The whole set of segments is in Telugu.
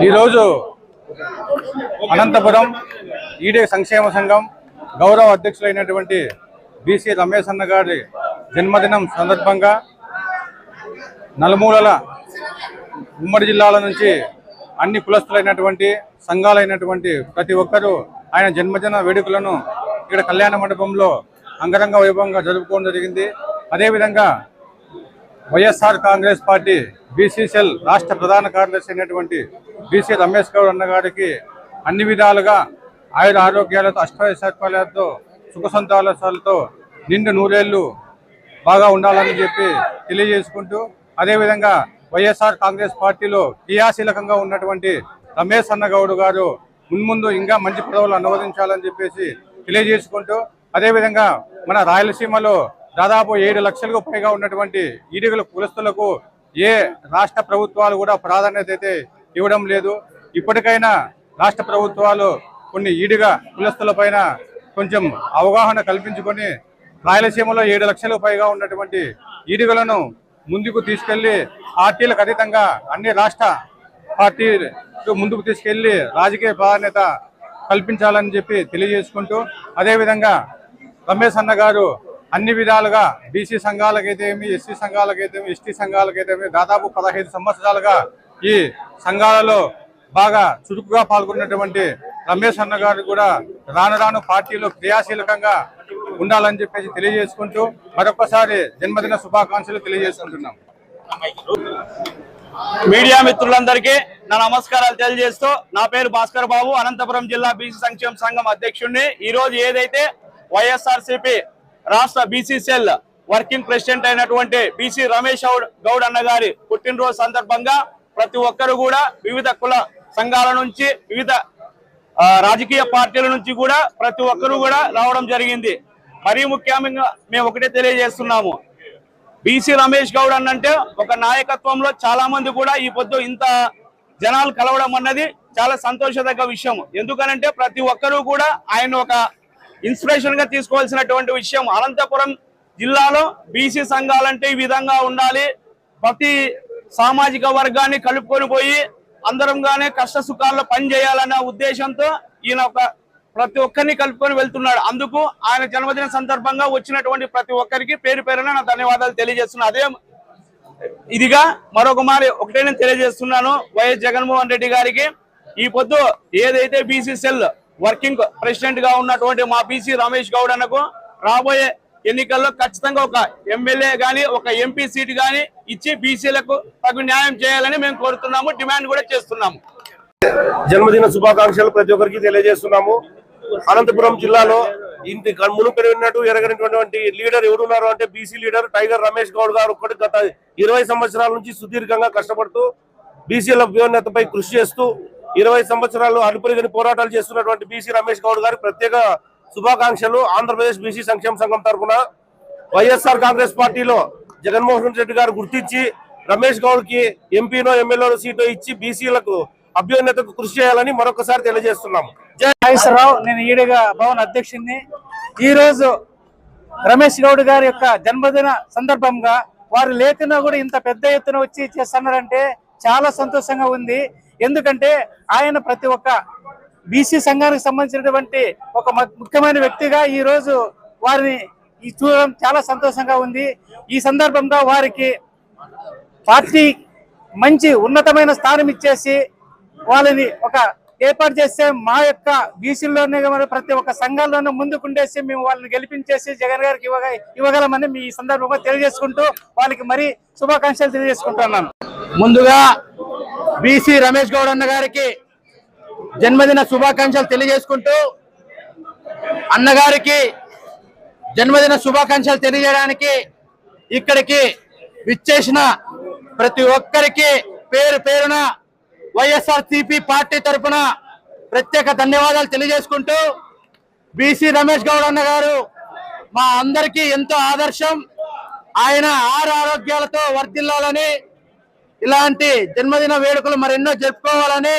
ఈరోజు అనంతపురం ఈడే సంక్షేమ సంఘం గౌరవ అధ్యక్షులైనటువంటి బీసీ రమేష్ అన్న గారి జన్మదినం సందర్భంగా నలుమూలల ఉమ్మడి జిల్లాల నుంచి అన్ని కులస్తులైనటువంటి సంఘాలైనటువంటి ప్రతి ఒక్కరూ ఆయన జన్మదిన వేడుకలను ఇక్కడ కళ్యాణ మండపంలో అంగరంగ వైభవంగా జరుపుకోవడం జరిగింది. అదేవిధంగా వైఎస్ఆర్ కాంగ్రెస్ పార్టీ బీసీసీఎల్ రాష్ట్ర ప్రధాన కార్యదర్శి అయినటువంటి బీసీ రమేష్ గౌడ్ అన్న గారికి అన్ని విధాలుగా ఆయుర ఆరోగ్యాలతో అష్టైశ్వర్యాలతో సుఖ సంతోషాలతో నిండు నూరేళ్లు బాగా ఉండాలని చెప్పి తెలియజేసుకుంటూ, అదేవిధంగా వైఎస్ఆర్ కాంగ్రెస్ పార్టీలో క్రియాశీలకంగా ఉన్నటువంటి రమేష్ అన్న గౌడ్ గారు మున్ముందు ఇంకా మంచి పదవులు అనువదించాలని చెప్పేసి తెలియజేసుకుంటూ, అదేవిధంగా మన రాయలసీమలో దాదాపు 7 లక్షలకు పైగా ఉన్నటువంటి ఈడిగల కులస్తులకు ఏ రాష్ట్ర ప్రభుత్వాలు కూడా ప్రాధాన్యత అయితే ఇవ్వడం లేదు. ఇప్పటికైనా రాష్ట్ర ప్రభుత్వాలు కొన్ని ఈడిగ కులస్తుల పైన కొంచెం అవగాహన కల్పించుకొని రాయలసీమలో 7 లక్షలకు పైగా ఉన్నటువంటి ఈడిగలను ముందుకు తీసుకెళ్లి పార్టీలకు అతీతంగా అన్ని రాష్ట్ర పార్టీలు ముందుకు తీసుకెళ్లి రాజకీయ ప్రాధాన్యత కల్పించాలని చెప్పి తెలియజేసుకుంటూ, అదేవిధంగా రమేష్ అన్న గారు అన్ని విధాలుగా బీసీ సంఘాలకైతేమి, ఎస్సీ సంఘాలకైతేమి, ఎస్టీ సంఘాలకైతేమి దాదాపు 15 సంవత్సరాలుగా ఈ సంఘాలలో బాగా చురుకుగా పాల్గొన్నటువంటి రమేష్ అన్న గారు కూడా రాను రాను పార్టీలో క్రియాశీలకంగా ఉండాలని చెప్పేసి తెలియజేసుకుంటూ మరొకసారి జన్మదిన శుభాకాంక్షలు తెలియజేసుకుంటున్నాం. మీడియా మిత్రులందరికీ నా నమస్కారాలు తెలియజేస్తూ, నా పేరు భాస్కర్ బాబు, అనంతపురం జిల్లా బీసీ సంక్షేమ సంఘం అధ్యక్షుడిని. ఈ రోజు ఏదైతే వైఎస్ఆర్సీపీ రాష్ట్ర బీసీసీఎల్ వర్కింగ్ ప్రెసిడెంట్ అయినటువంటి బీసీ రమేష్ గౌడ్ అన్న గారి పుట్టినరోజు సందర్భంగా ప్రతి ఒక్కరు కూడా వివిధ కుల సంఘాల నుంచి, వివిధ రాజకీయ పార్టీల నుంచి కూడా ప్రతి ఒక్కరు కూడా రావడం జరిగింది. మరీ ముఖ్యంగా మేము ఒకటే తెలియజేస్తున్నాము, బీసీ రమేష్ గౌడ్ అన్నంటే ఒక నాయకత్వంలో చాలా మంది కూడా ఈ పొద్దు ఇంత జనాలు కలవడం అన్నది చాలా సంతోషదగ్గ విషయం. ఎందుకనంటే ప్రతి ఒక్కరూ కూడా ఆయన ఒక ఇన్స్పిరేషన్ గా తీసుకోవాల్సినటువంటి విషయం. అనంతపురం జిల్లాలో బీసీ సంఘాలంటే ఈ విధంగా ఉండాలి, ప్రతి సామాజిక వర్గాన్ని కలుపుకొని పోయి అందరంగానే కష్ట సుఖాల్లో పని చేయాలన్న ఉద్దేశంతో ఈయన ప్రతి ఒక్కరిని కలుపుకొని వెళ్తున్నాడు. అందుకు ఆయన జన్మదిన సందర్భంగా వచ్చినటువంటి ప్రతి ఒక్కరికి పేరు పేరున నా ధన్యవాదాలు తెలియజేస్తున్నా. అదే ఇదిగా మరొక మారి ఒకటే నేను తెలియజేస్తున్నాను, వైఎస్ జగన్మోహన్ రెడ్డి గారికి ఈ పొద్దు ఏదైతే బీసీసీఎల్ వర్కింగ్ ప్రెసిడెంట్ గా ఉన్నటువంటి మా బీసీ రమేష్ గౌడ్ అన్నకు రాబోయే ఎన్నికల్లో ఖచ్చితంగా ఒక ఎమ్మెల్యే గాని ఒక ఎంపీ సీట్ గాని ఇచ్చి బీసీలకు తగు న్యాయం చేయాలని మేము కోరుతున్నాము, డిమాండ్ కూడా చేస్తున్నాము. జన్మదిన శుభాకాంక్షలు ప్రతి ఒక్కరికి తెలియజేస్తున్నాము. అనంతపురం జిల్లాలో ఇంటి మునుపెరిగినట్టు ఎరగనటువంటి లీడర్ ఎవరున్నారు అంటే BC leader tiger Ramesh Goud గారు. ఒక్కటి గత 20 సంవత్సరాల నుంచి సుదీర్ఘంగా కష్టపడుతూ బీసీల అభ్యున్నతపై కృషి చేస్తూ 20 సంవత్సరాలు అలుపురిగని పోరాటాలు చేస్తున్నటువంటి బీసీ రమేష్ గౌడ్ గారికి ప్రత్యేక శుభాకాంక్షలు. ఆంధ్రప్రదేశ్ బీసీ సంక్షేమ సంఘం తరఫున వైఎస్ఆర్ కాంగ్రెస్ పార్టీలో జగన్మోహన్ రెడ్డి గారు గుర్తించి రమేష్ గౌడ్ కి ఎంపీనో ఎమ్మెల్యేనో సీటో ఇచ్చి బీసీలకు అభ్యున్నతకు కృషి చేయాలని మరొకసారి తెలియజేస్తున్నాము. రావు, నేను ఈడగా భవన్ అధ్యక్షుడిని. ఈ రోజు రమేష్ గౌడ్ గారి యొక్క జన్మదిన సందర్భంగా వారు లేకున్నా కూడా ఇంత పెద్ద ఎత్తున వచ్చి చేస్తున్నారంటే చాలా సంతోషంగా ఉంది. ఎందుకంటే ఆయన ప్రతి ఒక్క బీసీ సంఘానికి సంబంధించినటువంటి ఒక ముఖ్యమైన వ్యక్తిగా ఈ రోజు వారిని చూడడం చాలా సంతోషంగా ఉంది. ఈ సందర్భంగా వారికి పార్టీ మంచి ఉన్నతమైన స్థానం ఇచ్చేసి వాళ్ళని ఒక ఏర్పాటు చేస్తే మా యొక్క బీసీల్లోనే ప్రతి ఒక్క సంఘాల్లోనే ముందుకుండేసి మేము వాళ్ళని గెలిపించేసి జగన్ గారికి ఇవ్వగలమని మీ సందర్భంగా తెలియజేసుకుంటూ వాళ్ళకి మరీ శుభాకాంక్షలు తెలియజేసుకుంటున్నాను. ముందుగా బీసీ రమేష్ గౌడ్ అన్న గారికి జన్మదిన శుభాకాంక్షలు తెలియజేసుకుంటూ, అన్నగారికి జన్మదిన శుభాకాంక్షలు తెలియజేయడానికి ఇక్కడికి విచ్చేసిన ప్రతి ఒక్కరికి పేరు పేరున వైఎస్ఆర్సీపీ పార్టీ తరఫున ప్రత్యేక ధన్యవాదాలు తెలియజేసుకుంటూ, బీసీ రమేష్ గౌడ్ అన్న గారు మా అందరికీ ఎంతో ఆదర్శం. ఆయన ఆరోగ్యాలతో వర్ధిల్లాలని, ఇలాంటి జన్మదిన వేడుకలు మరెన్నో జరుపుకోవాలని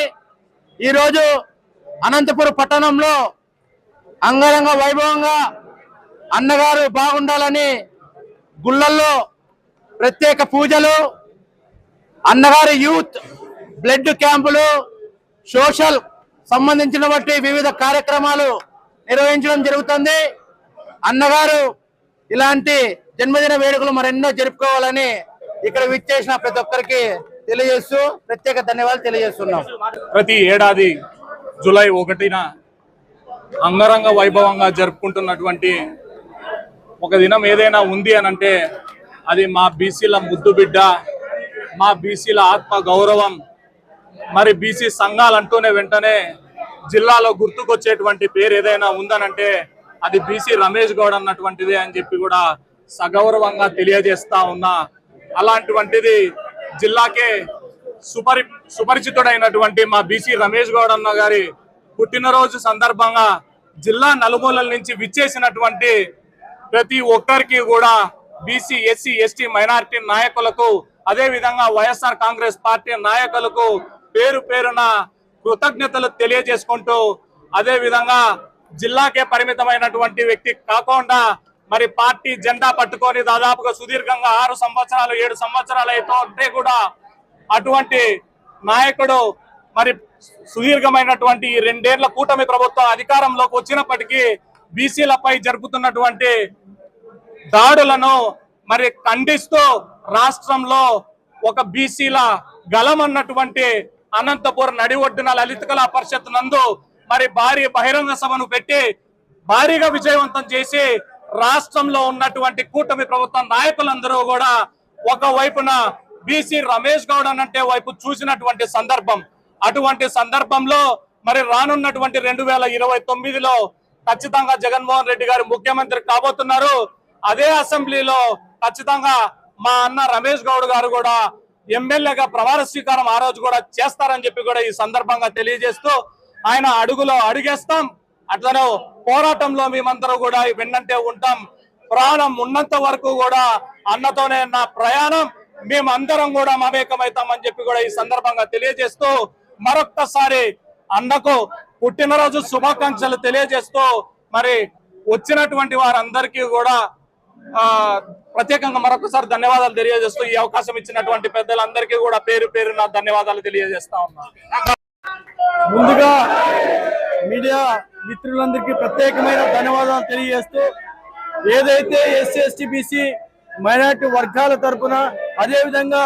ఈరోజు అనంతపురం పట్టణంలో అంగరంగ వైభవంగా అన్నగారు బాగుండాలని గుళ్ళల్లో ప్రత్యేక పూజలు, అన్నగారి యూత్ బ్లడ్ క్యాంపులు, సోషల్ సంబంధించిన బట్టి వివిధ కార్యక్రమాలు నిర్వహించడం జరుగుతుంది. అన్నగారు ఇలాంటి జన్మదిన వేడుకలు మరెన్నో జరుపుకోవాలని ఇక్కడ విచ్చేసిన ప్రతి ఒక్కరికి తెలియజేస్తూ ప్రత్యేక ధన్యవాదాలు తెలియజేస్తున్నాం. ప్రతి ఏడాది జూలై 1న అంగరంగ వైభవంగా జరుపుకుంటున్నటువంటి ఒక దినం ఏదైనా ఉంది అని అంటే అది మా బీసీల ముద్దు బిడ్డ, మా బీసీల ఆత్మ గౌరవం. మరి బీసీ సంఘాలు అంటూనే వెంటనే జిల్లాలో గుర్తుకొచ్చేటువంటి పేరు ఏదైనా ఉందనంటే అది బీసీ రమేష్ గౌడ్ అన్నటువంటిది అని చెప్పి కూడా సగౌరవంగా తెలియజేస్తా ఉన్నా. అలాంటివంటిది జిల్లాకే సుపరిచితుడైనటువంటి మా బీసీ రమేష్ గౌడ్ అన్న గారి పుట్టినరోజు సందర్భంగా జిల్లా నలుమూలల నుంచి విచ్చేసినటువంటి ప్రతి ఒక్కరికి కూడా బీసీ, ఎస్సీ, ఎస్టీ, మైనారిటీ నాయకులకు, అదే విధంగా వైఎస్ఆర్ కాంగ్రెస్ పార్టీ నాయకులకు పేరు పేరున కృతజ్ఞతలు తెలియజేసుకుంటూ, అదే విధంగా జిల్లాకే పరిమితమైనటువంటి వ్యక్తి కాకుండా మరి పార్టీ జెండా పట్టుకొని దాదాపుగా సుదీర్ఘంగా 6 సంవత్సరాలు 7 సంవత్సరాలు అయితే కూడా అటువంటి నాయకుడు మరి సుదీర్ఘమైనటువంటి ఈ 2 ఏళ్ల కూటమి ప్రభుత్వం అధికారంలోకి వచ్చినప్పటికీ బీసీలపై జరుపుతున్నటువంటి దాడులను మరి ఖండిస్తూ రాష్ట్రంలో ఒక బీసీల గలం అన్నటువంటి అనంతపూర్ నడి ఒడ్డున లలిత కళా పరిషత్ నందు మరి భారీ బహిరంగ సభను పెట్టి భారీగా విజయవంతం చేసి రాష్ట్రంలో ఉన్నటువంటి కూటమి ప్రభుత్వ నాయకులందరూ కూడా ఒక వైపున బీసీ రమేష్ గౌడ్ అనంటే వైపు చూసినటువంటి సందర్భం. అటువంటి సందర్భంలో మరి రానున్నటువంటి 2029లో ఖచ్చితంగా జగన్మోహన్ రెడ్డి గారు ముఖ్యమంత్రి కాబోతున్నారు. అదే అసెంబ్లీలో ఖచ్చితంగా మా అన్న రమేష్ గౌడ్ గారు కూడా ఎమ్మెల్యేగా ప్రమాణ స్వీకారం ఆ రోజు కూడా చేస్తారని చెప్పి కూడా ఈ సందర్భంగా తెలియజేస్తూ ఆయన అడుగులో అడుగేస్తాం. అట్లనే పోరాటంలో మేమందరూ కూడా వెన్నంటే ఉంటాం. ప్రాణం ఉన్నంత వరకు కూడా అన్నతోనే నా ప్రయాణం, మేమందరం కూడా మమేకమవుతామని చెప్పి కూడా ఈ సందర్భంగా తెలియజేస్తూ మరొక్కసారి అన్నకు పుట్టినరోజు శుభాకాంక్షలు తెలియజేస్తూ మరి వచ్చినటువంటి వారందరికీ కూడా ప్రత్యేకంగా మరొకసారి ధన్యవాదాలు తెలియజేస్తూ ఈ అవకాశం ఇచ్చినటువంటి పెద్దలందరికీ కూడా పేరు పేరున ధన్యవాదాలు తెలియజేస్తా ఉన్నా. ముందుగా మీడియా మిత్రులందరికీ ప్రత్యేకమైన ధన్యవాదాలు తెలియజేస్తూ, ఏదైతే ఎస్సీ, ఎస్టీ, బీసీ మైనారిటీ వర్గాల తరఫున, అదేవిధంగా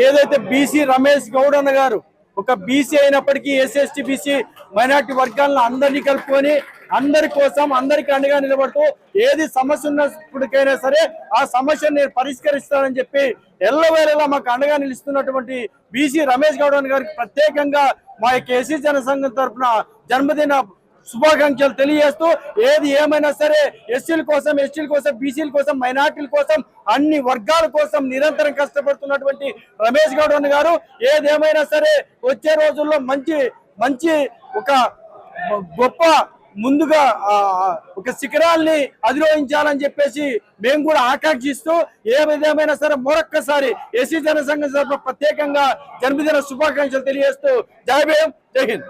ఏదైతే బీసీ రమేష్ గౌడ్ అన్న గారు ఒక బీసీ అయినప్పటికీ ఎస్సీ, ఎస్టీ, బీసీ మైనారిటీ వర్గాలను అందరినీ కలుపుకొని అందరి కోసం అందరికి అండగా నిలబడుతూ ఏది సమస్య ఉన్నప్పటికైనా సరే ఆ సమస్యను నేను పరిష్కరిస్తానని చెప్పి ఎల్లవేళలా మాకు అండగా నిలుస్తున్నటువంటి బీసీ రమేష్ గౌడ్ గారికి ప్రత్యేకంగా మా యొక్క ఎస్సీ జనసంఘం తరఫున జన్మదిన శుభాకాంక్షలు తెలియజేస్తూ, ఏది ఏమైనా సరే ఎస్సీల కోసం, ఎస్టీల కోసం, బీసీల కోసం, మైనార్టీల కోసం, అన్ని వర్గాల కోసం నిరంతరం కష్టపడుతున్నటువంటి రమేష్ గౌడ్ గారు ఏదేమైనా సరే వచ్చే రోజుల్లో మంచి ఒక గొప్ప ముందుగా ఒక శిఖరాల్ని అధిరోహించాలని చెప్పేసి మేము కూడా ఆకాంక్షిస్తూ ఏమైనా సరే మరొక్కసారి ఎస్సీ జనసంఘం ప్రత్యేకంగా జన్మదిన శుభాకాంక్షలు తెలియజేస్తూ జై భీమ్, జై హింద్.